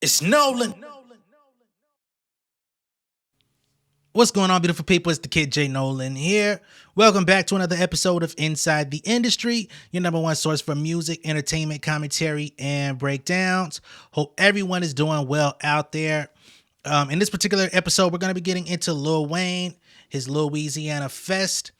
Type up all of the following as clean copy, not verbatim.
It's Nolan. What's going on, beautiful people? It's the kid J Nolan here. Welcome back to another episode of Inside the Industry, your number one source for music, entertainment, commentary, and breakdowns. Hope everyone is doing well out there. In this particular episode, we're going to be getting into Lil Wayne, his Louisiana Fest,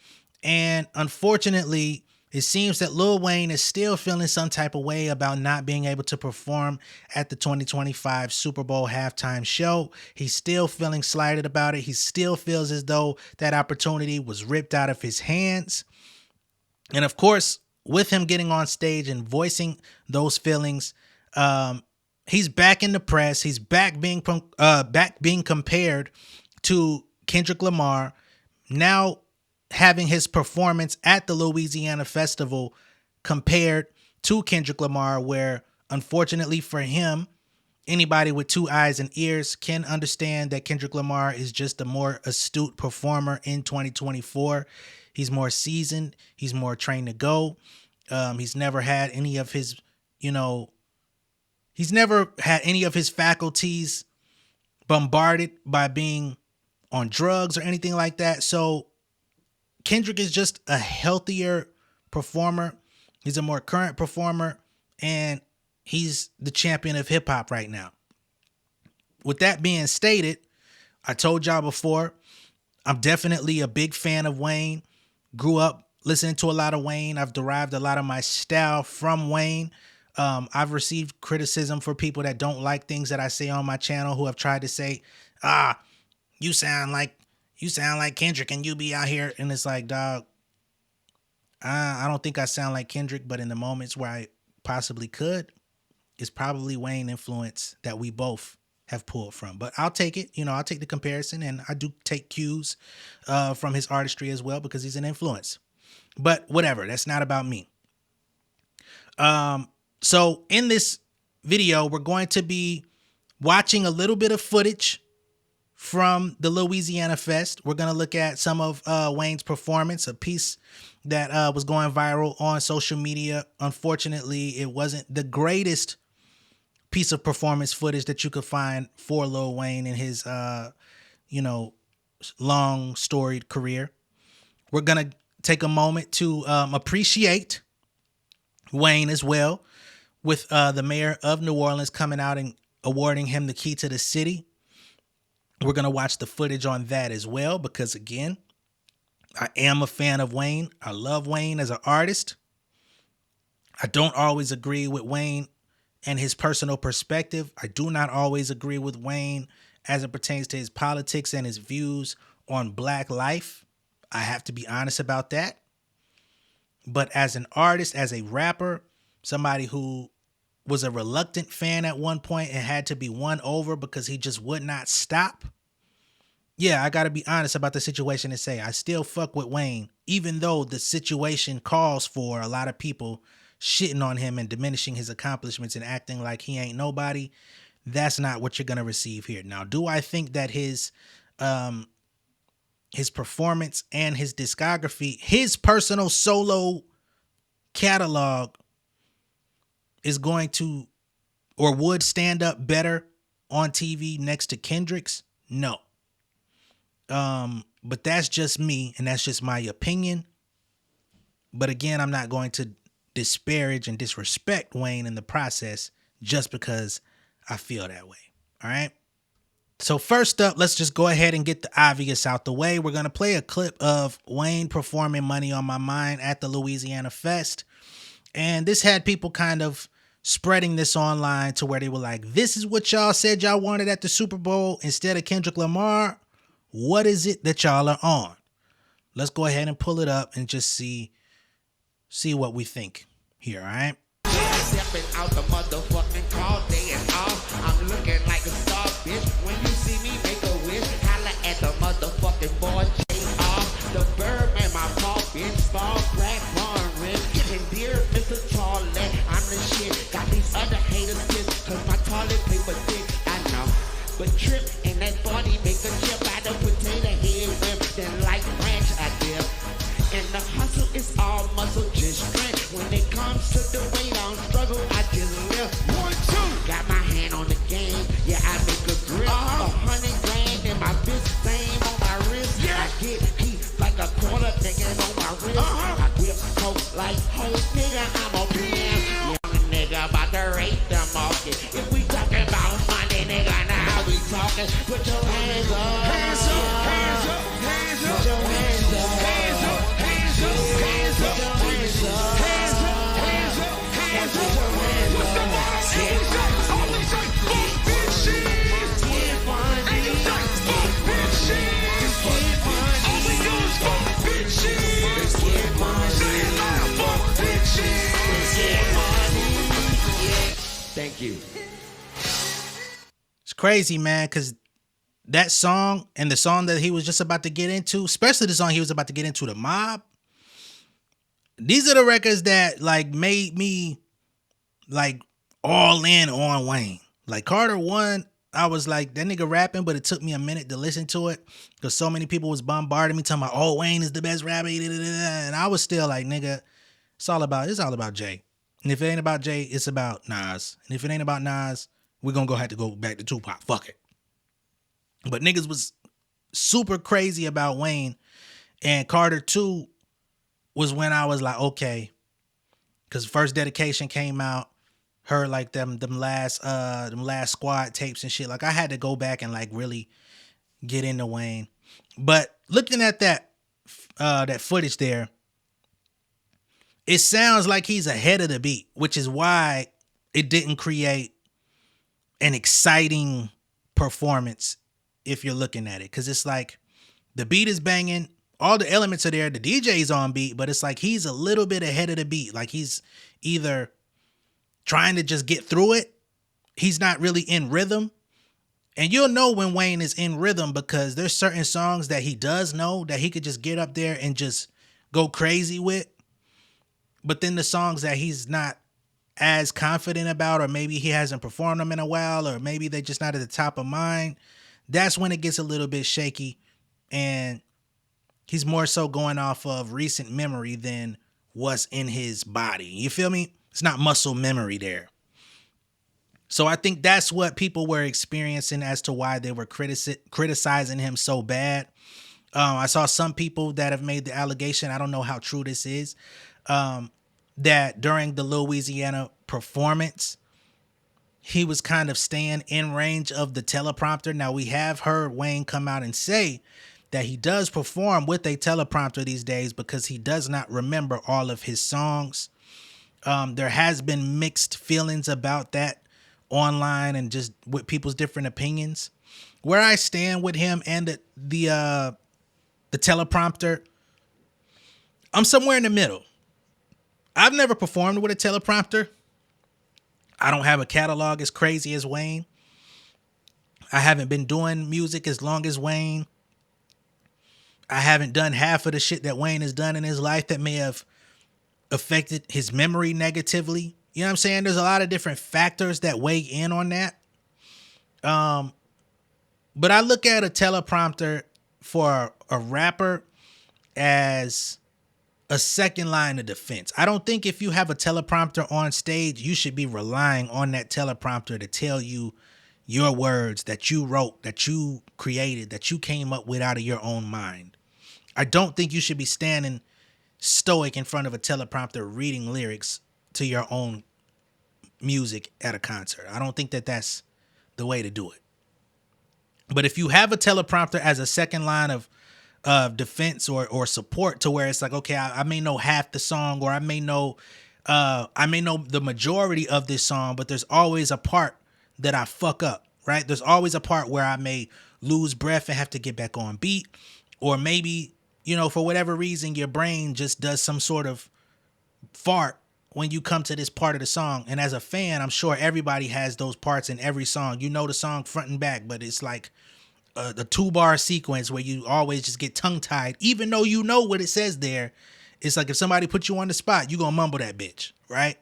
and unfortunately, it seems that Lil Wayne is still feeling some type of way about not being able to perform at the 2025 Super Bowl halftime show. He's still feeling slighted about it. He still feels as though that opportunity was ripped out of his hands. And of course, with him getting on stage and voicing those feelings, he's back in the press. He's back being compared to Kendrick Lamar. Now having his performance at the Louisiana Festival compared to Kendrick Lamar, where unfortunately for him, anybody with two eyes and ears can understand that Kendrick Lamar is just a more astute performer in 2024. He's more seasoned. He's more trained to go. He's never had any of his, faculties bombarded by being on drugs or anything like that. So Kendrick is just a healthier performer. He's a more current performer, and he's the champion of hip hop right now. With that being stated, I told y'all before, I'm definitely a big fan of Wayne. Grew up listening to a lot of Wayne. I've derived a lot of my style from Wayne. I've received criticism for people that don't like things that I say on my channel, who have tried to say, you sound like Kendrick and you be out here. And it's like, dog, I don't think I sound like Kendrick, but in the moments where I possibly could, it's probably Wayne influence that we both have pulled from. But I'll take it. I'll take the comparison, and I do take cues from his artistry as well, because he's an influence. But whatever, that's not about me. So in this video, we're going to be watching a little bit of footage from the Louisiana Fest. We're going to look at some of Wayne's performance, a piece that was going viral on social media. Unfortunately, it wasn't the greatest piece of performance footage that you could find for Lil Wayne in his, long storied career. We're going to take a moment to appreciate Wayne as well, with the mayor of New Orleans coming out and awarding him the key to the city. We're going to watch the footage on that as well, because again, I am a fan of Wayne. I love Wayne as an artist. I don't always agree with Wayne and his personal perspective. I do not always agree with Wayne as it pertains to his politics and his views on Black life. I have to be honest about that. But as an artist, as a rapper, somebody who was a reluctant fan at one point and had to be won over because he just would not stop. Yeah, I got to be honest about the situation and say I still fuck with Wayne, even though the situation calls for a lot of people shitting on him and diminishing his accomplishments and acting like he ain't nobody. That's not what you're going to receive here. Now, do I think that his performance and his discography, his personal solo catalog, is going to or would stand up better on TV next to Kendrick's? No. But that's just me, and that's just my opinion. But again, I'm not going to disparage and disrespect Wayne in the process just because I feel that way. All right. So first up, let's just go ahead and get the obvious out the way. We're going to play a clip of Wayne performing Money on My Mind at the Louisiana Fest. And this had people kind of spreading this online to where they were like, this is what y'all said y'all wanted at the Super Bowl instead of Kendrick Lamar. What is it that y'all are on? Let's go ahead and pull it up and just see what we think here, all right? Stepping out the motherfucking call day and off. I'm looking like a star, bitch. When you see me, make a wish. Holla at the motherfucking boy, J.R. The Birdman, my paw, bitch. Small, black, barn, red. And dear Mr. Toilet, I'm the shit. Got these other haters pissed, cause my toilet paper thick. I know. But trip in that body, make a chip out of potato head whip. Then like ranch, I dip. And the hustle is all muscle, just strength. When it comes to the weight, I don't struggle, I just live. 1, 2. Got my hand on the game, Like, hey nigga, I'm a PM. Young nigga about to rate the market. If we talking about money, nigga, now how we talking? Put your hands up. Hands up, hands up, hands up. Put your hands up. Hands up, hands up, hands up. Put your hands up. Hands up, hands up, hands up. Put your hands up. What's the motto? Always say, fuck bitches. Get money. And you say, fuck bitches. Get money. All we do is fuck bitches. Get money. Say it loud, fuck bitches. Get money. Yeah. Thank you. It's crazy, man, because that song and the song that he was just about to get into, especially the song he was about to get into, The Mob, these are the records that like made me like all in on Wayne. Like Carter 1, I was like, that nigga rapping, but it took me a minute to listen to it because so many people was bombarding me talking about, oh, Wayne is the best rapper, and I was still like, nigga, it's all about Jay. And if it ain't about Jay, it's about Nas. And if it ain't about Nas, we're gonna have to go back to Tupac. Fuck it. But niggas was super crazy about Wayne, and Carter 2 was when I was like, okay, because First Dedication came out, heard like them last squad tapes and shit. Like I had to go back and like really get into Wayne. But looking at that footage there, it sounds like he's ahead of the beat, which is why it didn't create an exciting performance if you're looking at it. Because it's like the beat is banging, all the elements are there, the DJ's on beat, but it's like he's a little bit ahead of the beat. Like he's either trying to just get through it, he's not really in rhythm. And you'll know when Wayne is in rhythm because there's certain songs that he does know that he could just get up there and just go crazy with. But then the songs that he's not as confident about, or maybe he hasn't performed them in a while, or maybe they're just not at the top of mind, that's when it gets a little bit shaky. And he's more so going off of recent memory than what's in his body. You feel me? It's not muscle memory there. So I think that's what people were experiencing as to why they were criticizing him so bad. I saw some people that have made the allegation, I don't know how true this is, that during the Louisiana performance, he was kind of staying in range of the teleprompter. Now, we have heard Wayne come out and say that he does perform with a teleprompter these days because he does not remember all of his songs. There has been mixed feelings about that online and just with people's different opinions. Where I stand with him and the teleprompter, I'm somewhere in the middle. I've never performed with a teleprompter. I don't have a catalog as crazy as Wayne. I haven't been doing music as long as Wayne. I haven't done half of the shit that Wayne has done in his life that may have affected his memory negatively. You know what I'm saying? There's a lot of different factors that weigh in on that. But I look at a teleprompter for a rapper as a second line of defense. I don't think if you have a teleprompter on stage, you should be relying on that teleprompter to tell you your words that you wrote, that you created, that you came up with out of your own mind. I don't think you should be standing stoic in front of a teleprompter reading lyrics to your own music at a concert. I don't think that that's the way to do it. But if you have a teleprompter as a second line of defense or support, to where it's like, okay, I may know half the song, or I may know the majority of this song, but there's always a part that I fuck up, right? There's always a part where I may lose breath and have to get back on beat, or maybe, you know, for whatever reason, your brain just does some sort of fart when you come to this part of the song. And as a fan, I'm sure everybody has those parts in every song. You know the song front and back, but it's like the 2-bar sequence where you always just get tongue-tied, even though you know what it says there. It's like if somebody put you on the spot, you gonna mumble that bitch, right?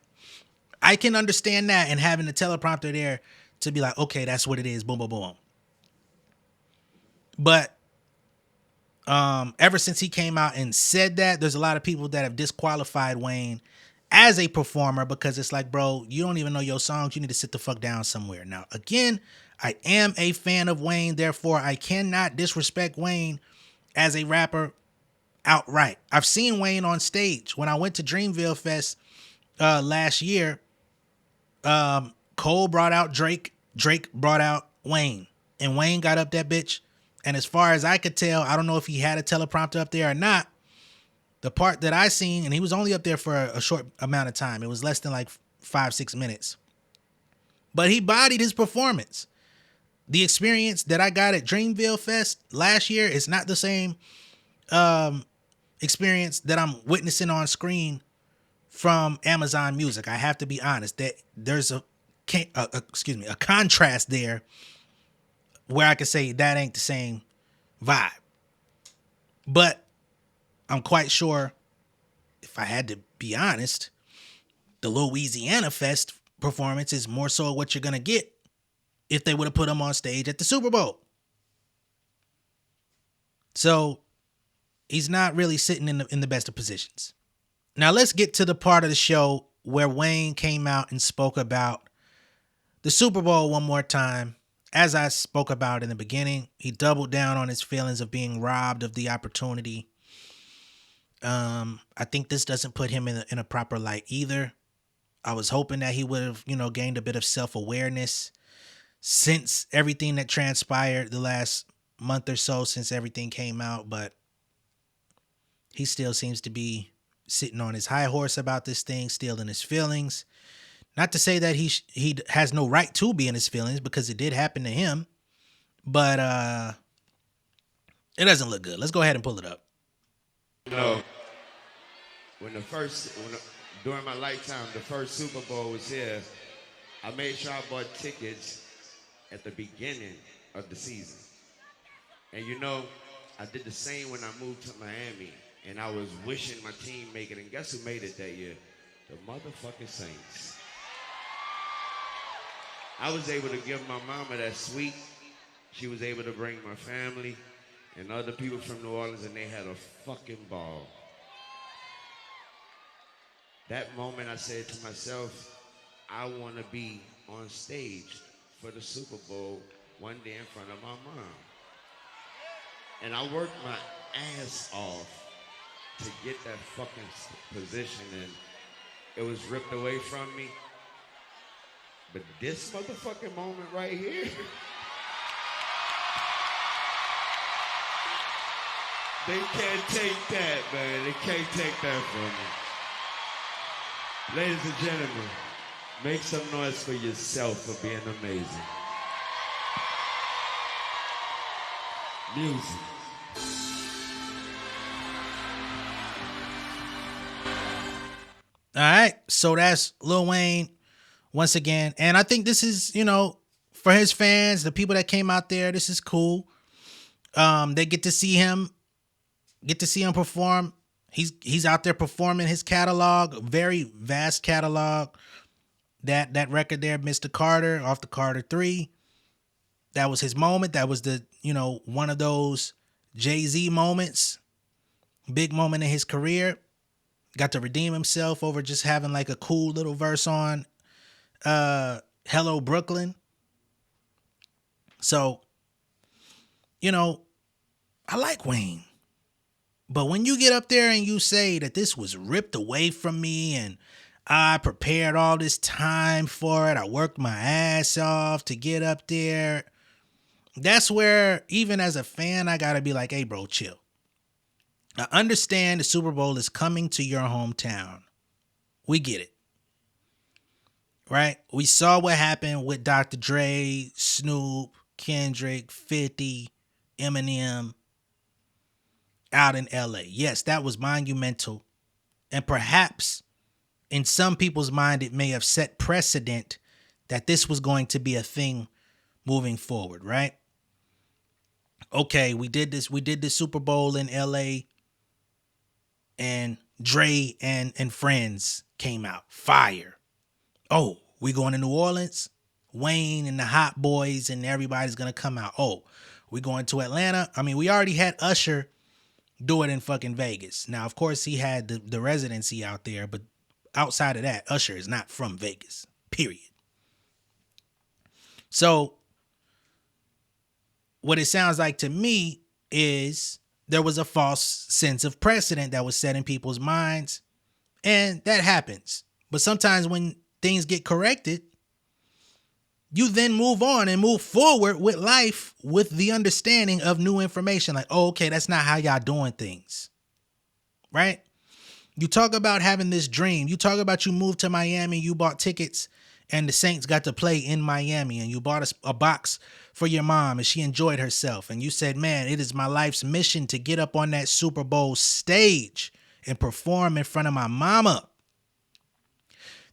I can understand that, and having the teleprompter there to be like, okay, that's what it is, boom, boom, boom. But ever since he came out and said that, there's a lot of people that have disqualified Wayne as a performer because it's like, bro, you don't even know your songs. You need to sit the fuck down somewhere. Now, again, I am a fan of Wayne. Therefore, I cannot disrespect Wayne as a rapper outright. I've seen Wayne on stage. When I went to Dreamville Fest last year, Cole brought out Drake. Drake brought out Wayne. And Wayne got up that bitch. And as far as I could tell, I don't know if he had a teleprompter up there or not. The part that I seen, and he was only up there for a short amount of time. It was less than like 5-6 minutes. But he bodied his performance. The experience that I got at Dreamville Fest last year is not the same experience that I'm witnessing on screen from Amazon Music. I have to be honest that there's a contrast there where I could say that ain't the same vibe. But I'm quite sure, if I had to be honest, the Louisiana Fest performance is more so what you're going to get if they would have put him on stage at the Super Bowl. So he's not really sitting in the best of positions. Now let's get to the part of the show where Wayne came out and spoke about the Super Bowl one more time. As I spoke about in the beginning, he doubled down on his feelings of being robbed of the opportunity. I think this doesn't put him in a proper light either. I was hoping that he would have, gained a bit of self-awareness since everything that transpired the last month or so since everything came out, but he still seems to be sitting on his high horse about this thing, still in his feelings. Not to say that he has no right to be in his feelings, because it did happen to him, but it doesn't look good. Let's go ahead and pull it up. During my lifetime, the first Super Bowl was here, I made sure I bought tickets at the beginning of the season. And I did the same when I moved to Miami, and I was wishing my team make it. And guess who made it that year? The motherfucking Saints. I was able to give my mama that suite. She was able to bring my family and other people from New Orleans, and they had a fucking ball. That moment I said to myself, I want to be on stage for the Super Bowl one day in front of my mom. And I worked my ass off to get that fucking position, and it was ripped away from me. But this motherfucking moment right here, they can't take that, man. They can't take that from me. Ladies and gentlemen, make some noise for yourself for being amazing. Music. All right, so that's Lil Wayne once again, and I think this is, for his fans, the people that came out there, this is cool. They get to see him perform. He's out there performing his catalog, very vast catalog. That record there, Mr. Carter, off the Carter 3, that was his moment. That was the, one of those Jay-Z moments, big moment in his career. Got to redeem himself over just having like a cool little verse on Hello Brooklyn. So, I like Wayne. But when you get up there and you say that this was ripped away from me and I prepared all this time for it, I worked my ass off to get up there, that's where, even as a fan, I gotta be like, hey bro, chill. I understand the Super Bowl is coming to your hometown. We get it. Right? We saw what happened with Dr. Dre, Snoop, Kendrick, 50, Eminem out in LA. Yes, that was monumental. And perhaps in some people's mind, it may have set precedent that this was going to be a thing moving forward, right? Okay, we did this Super Bowl in LA, and Dre and friends came out. Fire. Oh, we going to New Orleans? Wayne and the Hot Boys and everybody's going to come out. Oh, we going to Atlanta? I mean, we already had Usher do it in fucking Vegas. Now, of course, he had the residency out there, but outside of that, Usher is not from Vegas, period. So what it sounds like to me is there was a false sense of precedent that was set in people's minds. And that happens. But sometimes when things get corrected, you then move on and move forward with life with the understanding of new information. Like, oh, okay, that's not how y'all doing things. Right? You talk about having this dream. You talk about you moved to Miami, you bought tickets, and the Saints got to play in Miami, and you bought a box for your mom, and she enjoyed herself. And you said, man, it is my life's mission to get up on that Super Bowl stage and perform in front of my mama.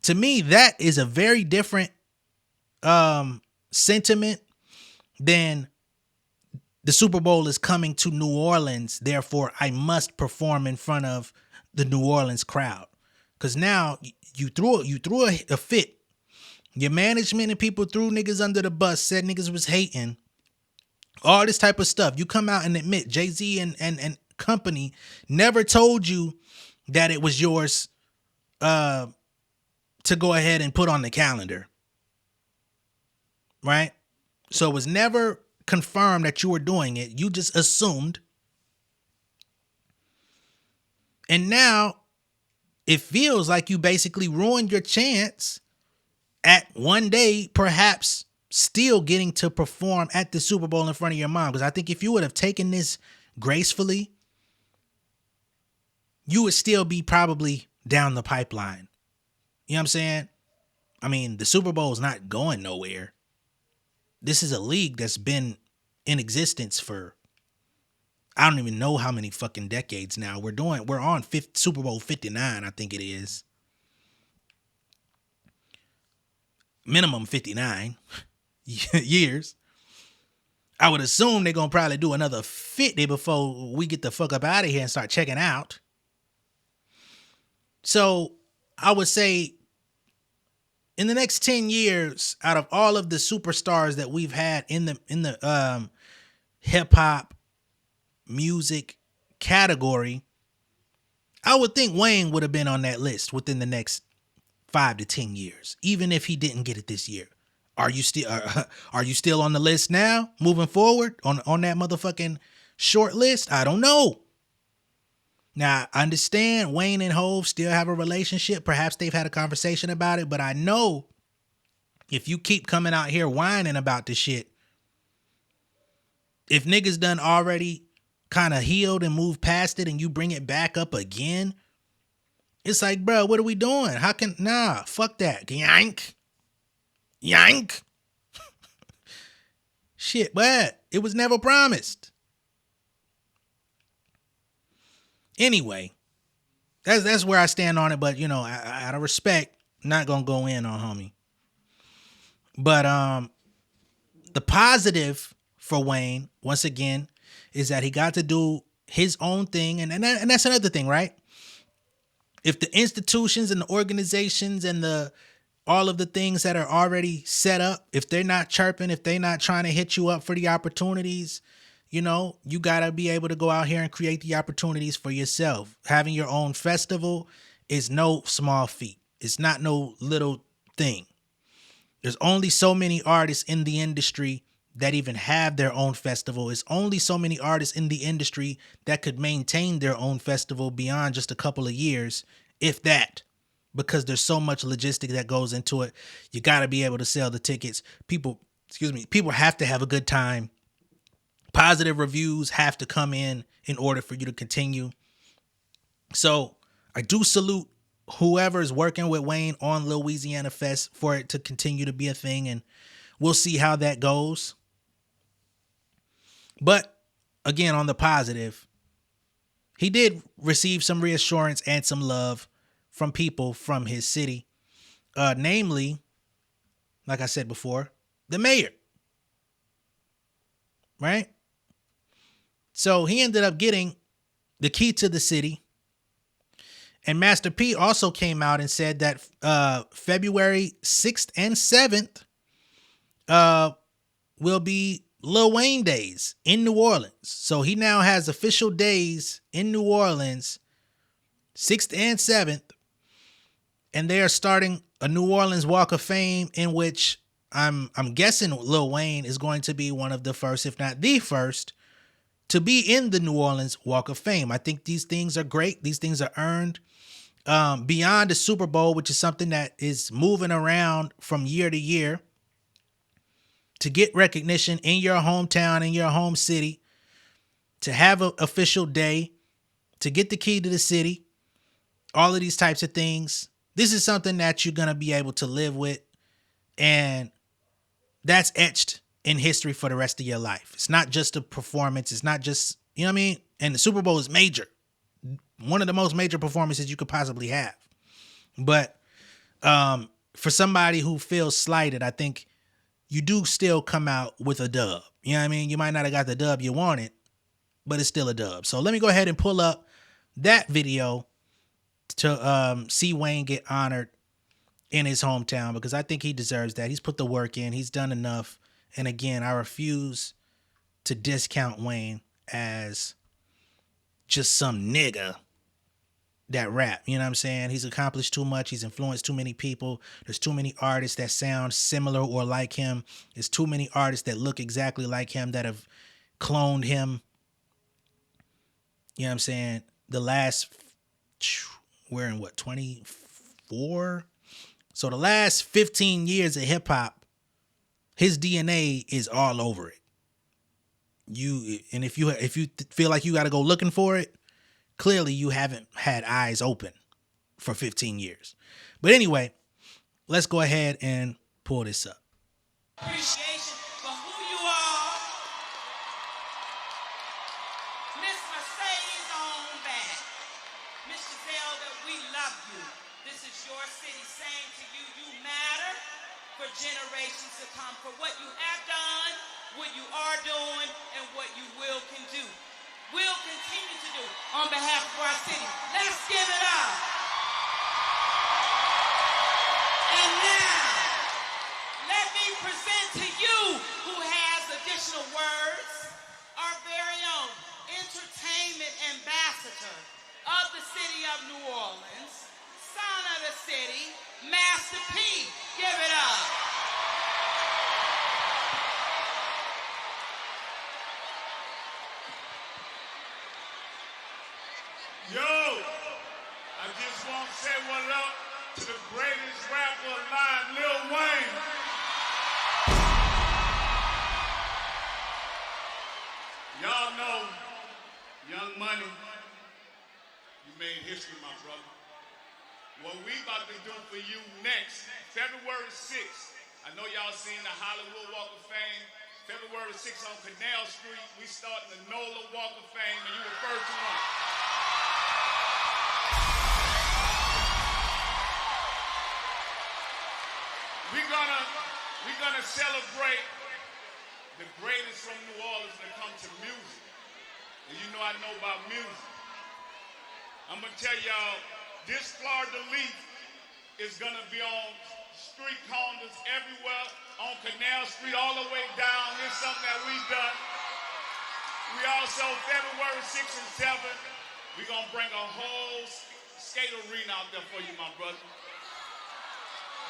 To me, that is a very different sentiment than the Super Bowl is coming to New Orleans, therefore I must perform in front of the New Orleans crowd. Because now you threw a fit. Your management and people threw niggas under the bus, said niggas was hating. All this type of stuff. You come out and admit Jay-Z and company never told you that it was yours to go ahead and put on the calendar. Right? So it was never confirmed that you were doing it. You just assumed. And now it feels like you basically ruined your chance at one day perhaps still getting to perform at the Super Bowl in front of your mom. Because I think if you would have taken this gracefully, you would still be probably down the pipeline. You know what I'm saying? I mean, the Super Bowl is not going nowhere. This is a league that's been in existence for I don't even know how many fucking decades now. We're on Super Bowl 59, I think it is. Minimum 59 years. I would assume they're going to probably do another 50 before we get the fuck up out of here and start checking out. So I would say in the next 10 years, out of all of the superstars that we've had in the hip hop music category, I would think Wayne would have been on that list within the next 5 to 10 years, even if he didn't get it this year. Are you still on the list now, moving forward on that motherfucking short list? I don't know. Now, I understand Wayne and Hov still have a relationship. Perhaps they've had a conversation about it, but I know if you keep coming out here whining about this shit, if niggas done already kind of healed and moved past it and you bring it back up again, it's like, bro, what are we doing? Fuck that. Yank. Shit, but it was never promised. Anyway, that's where I stand on it. But, you know, out of respect, not going to go in on homie. But the positive for Wayne, once again, is that he got to do his own thing. And that's another thing, right? If the institutions and the organizations and all of the things that are already set up, if they're not chirping, if they're not trying to hit you up for the opportunities, you know, you got to be able to go out here and create the opportunities for yourself. Having your own festival is no small feat. It's not no little thing. There's only so many artists in the industry that even have their own festival. It's only so many artists in the industry that could maintain their own festival beyond just a couple of years, if that, because there's so much logistics that goes into it. You got to be able to sell the tickets. People have to have a good time. Positive reviews have to come in order for you to continue. So I do salute whoever's working with Wayne on Louisiana Fest for it to continue to be a thing, and we'll see how that goes. But again, on the positive, he did receive some reassurance and some love from people from his city. Namely, like I said before, the mayor. Right? So he ended up getting the key to the city. And Master P also came out and said that February 6th and 7th will be Lil Wayne days in New Orleans. So he now has official days in New Orleans, 6th and 7th. And they are starting a New Orleans Walk of Fame in which I'm guessing Lil Wayne is going to be one of the first, if not the first, to be in the New Orleans Walk of Fame. I think these things are great. These things are earned. Beyond the Super Bowl, which is something that is moving around from year to year, to get recognition in your hometown, in your home city, to have an official day, to get the key to the city, all of these types of things. This is something that you're going to be able to live with, and that's etched in history for the rest of your life. It's not just a performance. It's not just, you know what I mean? And the Super Bowl is major. One of the most major performances you could possibly have. But for somebody who feels slighted, I think you do still come out with a dub. You know what I mean? You might not have got the dub you wanted, but it's still a dub. So let me go ahead and pull up that video to see Wayne get honored in his hometown, because I think he deserves that. He's put the work in. He's done enough. And again, I refuse to discount Wayne as just some nigga that rap. You know what I'm saying? He's accomplished too much. He's influenced too many people. There's too many artists that sound similar or like him. There's too many artists that look exactly like him that have cloned him. You know what I'm saying? The last, we're in what, 24? So the last 15 years of hip hop, his DNA is all over it. If you feel like you got to go looking for it, clearly you haven't had eyes open for 15 years. But anyway, let's go ahead and pull this up. Appreciation for who you are. Miss Mercedes on back. Miss Giselle, that we love you. This is your city saying to you, you matter for generations to come, for what you have done, what you are doing, and what you will continue to do on behalf of our city. Let's give it up. And now, let me present to you who has additional words, our very own entertainment ambassador of the city of New Orleans, son of the city, Master P. Give it up. Yo, I just want to say what up to the greatest rapper alive, Lil Wayne. Y'all know Young Money, you made history, my brother. What we about to do for you next, February 6th, I know y'all seen the Hollywood Walk of Fame. February 6th on Canal Street, we starting the NOLA Walk of Fame, and you were first one. We're gonna celebrate the greatest from New Orleans when it comes to music. And you know I know about music. I'm gonna tell y'all, this Florida Leaf is gonna be on street corners everywhere, on Canal Street, all the way down. Here's something that we've done. We also, February 6th and 7th, we're gonna bring a whole skate arena out there for you, my brother.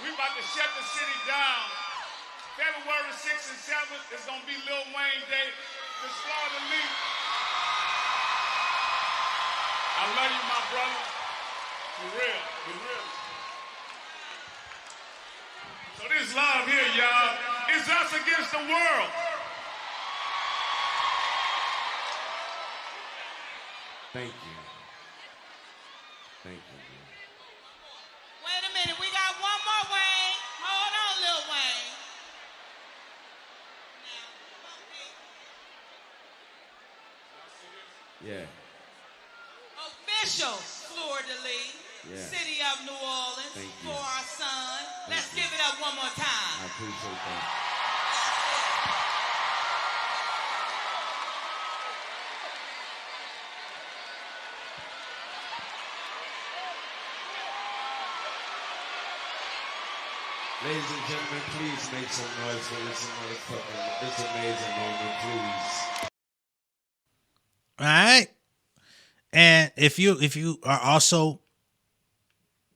We about to shut the city down. February 6th and 7th is gonna be Lil Wayne Day. This Florida Leaf. I love you, my brother. For real, for real. So this love here, y'all, is us against the world. Thank you. Thank you. Wait a minute, we got one more Wayne. Hold on, Lil Wayne. Yeah. Official fleur-de-lis, Yeah. city of New Orleans, Thank you. for our son. Let's you. give it up one more I time. appreciate that. Ladies and gentlemen, please make some noise for this amazing moment, please. All right. And if you are also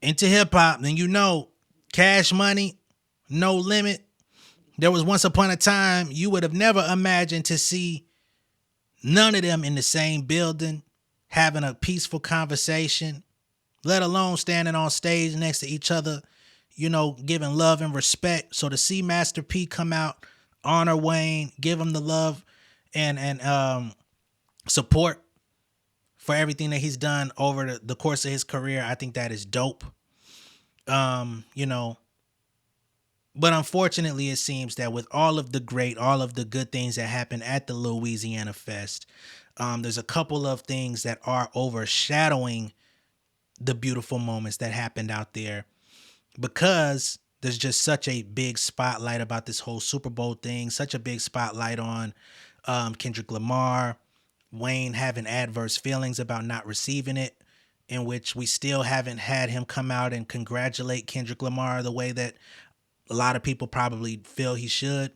into hip hop, then you know Cash Money, No Limit. There was once upon a time you would have never imagined to see none of them in the same building having a peaceful conversation, let alone standing on stage next to each other, you know, giving love and respect. So to see Master P come out, honor Wayne, give him the love and support for everything that he's done over the course of his career, I think that is dope. You know, but unfortunately, it seems that with all of the good things that happen at the Louisiana Fest, there's a couple of things that are overshadowing the beautiful moments that happened out there because there's just such a big spotlight about this whole Super Bowl thing, such a big spotlight on Kendrick Lamar, Wayne having adverse feelings about not receiving it, in which we still haven't had him come out and congratulate Kendrick Lamar the way that a lot of people probably feel he should.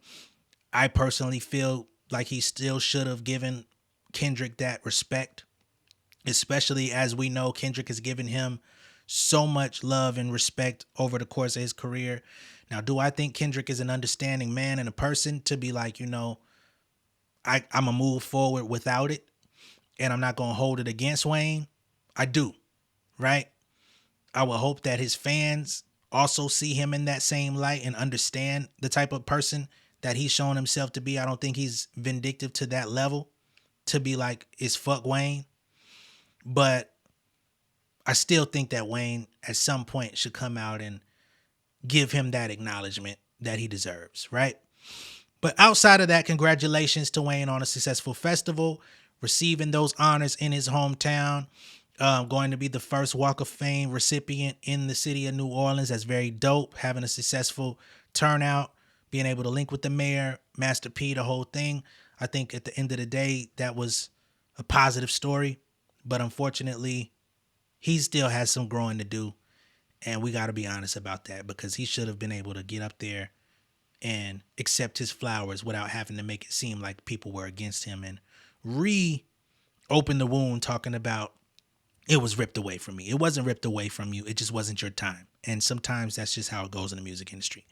I personally feel like he still should have given Kendrick that respect, especially as we know Kendrick has given him so much love and respect over the course of his career. Now, do I think Kendrick is an understanding man and a person to be like, you know, I'm going to move forward without it and I'm not going to hold it against Wayne? I do, right? I would hope that his fans also see him in that same light and understand the type of person that he's shown himself to be. I don't think he's vindictive to that level to be like, it's fuck Wayne. But I still think that Wayne at some point should come out and give him that acknowledgement that he deserves, right? But outside of that, congratulations to Wayne on a successful festival, receiving those honors in his hometown, going to be the first Walk of Fame recipient in the city of New Orleans. That's very dope, having a successful turnout, being able to link with the mayor, Master P, the whole thing. I think at the end of the day, that was a positive story. But unfortunately, he still has some growing to do. And we got to be honest about that because he should have been able to get up there and accept his flowers without having to make it seem like people were against him and reopen the wound talking about it was ripped away from me. It wasn't ripped away from you. It just wasn't your time. And sometimes that's just how it goes in the music industry.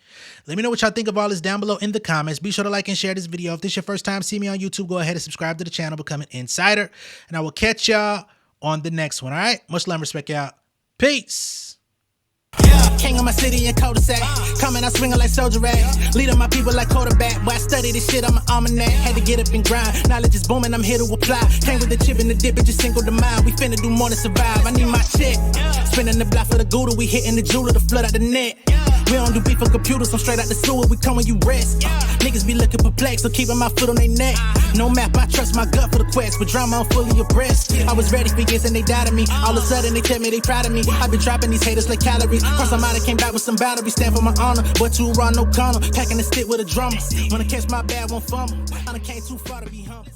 Let me know what y'all think of all this down below in the comments. Be sure to like and share this video. If this is your first time seeing me on YouTube, go ahead and subscribe to the channel, become an insider. And I will catch y'all on the next one. All right? Much love and respect, y'all. Peace. King of my city and cul-de-sac. Coming out swinging like soldier rag. Leading my people like quarterback. Boy, I study this shit on my almanac. Had to get up and grind. Knowledge is booming, I'm here to apply. Came with the chip and the dip, it just single the mind. We finna do more than survive. I need my check. Spinning the block for the Gouda. We hitting the jeweler to flood out the net. We don't do beef on computers, I'm straight out the sewer. We come when you rest. Niggas be looking perplexed, so keeping my foot on their neck. No map, I trust my gut for the quest. With drama, I'm fully abreast. I was ready for years and they doubted me. All of a sudden they tell me they proud of me. I been dropping these haters like calories. Cross them out, I came back with some batteries. Stand for my honor, but too raw, no corner. Packing the stick with a drummer. When I catch my bad, won't fumble. I done came too far to be humble.